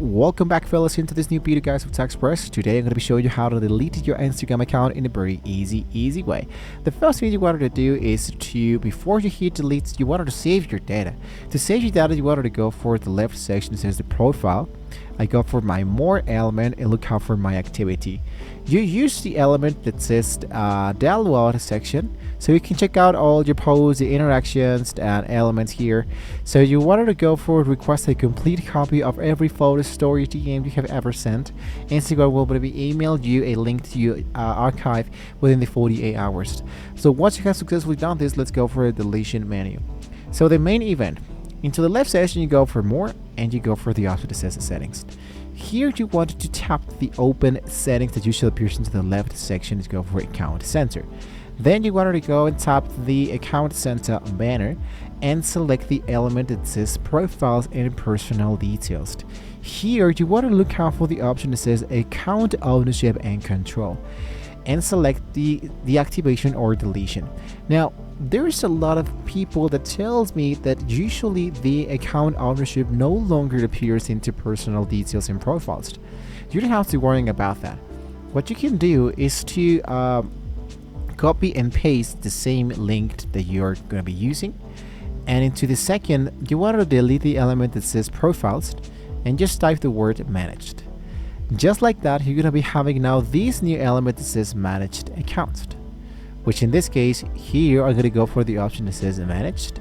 Welcome back, fellas, into this new video, guys, of Tech Express. Today I'm going to be showing you how to delete your Instagram account in a very easy way. The first thing you wanted to do is before you hit delete, you wanted to save your data. To save your data, you wanted to go for the left section that says the profile. I go for my more element and look out for my activity. You use the element that says download section, so you can check out all your posts, the interactions, and elements here. So you wanted to go for request a complete copy of every photo, story, DM you have ever sent. Instagram will be emailed you a link to your archive within the 48 hours. So once you have successfully done this, let's go for a deletion menu. So the main event. Into the left section, you go for more and you go for the option that says settings. Here you want to tap the open settings that usually appears into the left section to go for account center. Then you wanted to go and tap the account center banner and select the element that says profiles and personal details. Here you want to look out for the option that says account ownership and control and select the deactivation or deletion. Now, there's a lot of people that tells me that usually the account ownership no longer appears into personal details and profiles. You don't have to worry about that. What you can do is to copy and paste the same link that you're going to be using, and into the second you want to delete the element that says profiles and just type the word managed. Just like that, you're going to be having now this new element that says managed accounts, which in this case here I'm going to go for the option that says managed.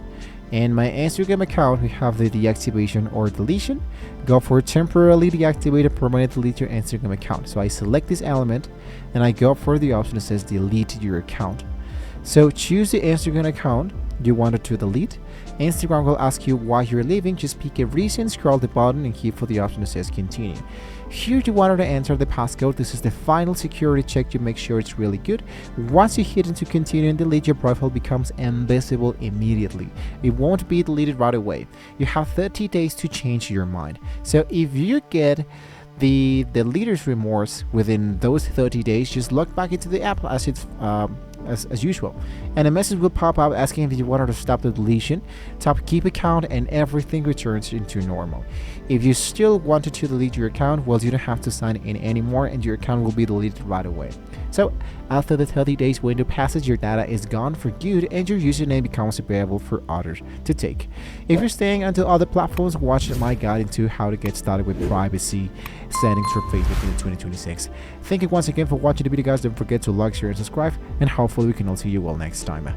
And my Instagram account, we have the deactivation or deletion. Go for temporarily deactivate or permanently delete your Instagram account. So I select this element and I go for the option that says delete your account. So choose the Instagram account you wanted to delete. Instagram will ask you why you're leaving. Just pick a reason, scroll the button and hit for the option that says continue. Here you wanted to enter the passcode. This is the final security check to make sure it's really good. Once you hit into continue and delete, your profile becomes invisible immediately. It won't be deleted right away. You have 30 days to change your mind. So if you get the leader's remorse within those 30 days, just log back into the app as it's as usual, and a message will pop up asking if you wanted to stop the deletion. Tap keep account and everything returns into normal. If you still wanted to delete your account, well, you don't have to sign in anymore and your account will be deleted right away. So after the 30 days window passes, your data is gone for good and your username becomes available for others to take. If you're staying until other platforms, watch my guide into how to get started with privacy settings for Facebook in 2026. Thank you once again for watching the video, guys. Don't forget to like, share, and subscribe, and hopefully we can all see you all next time.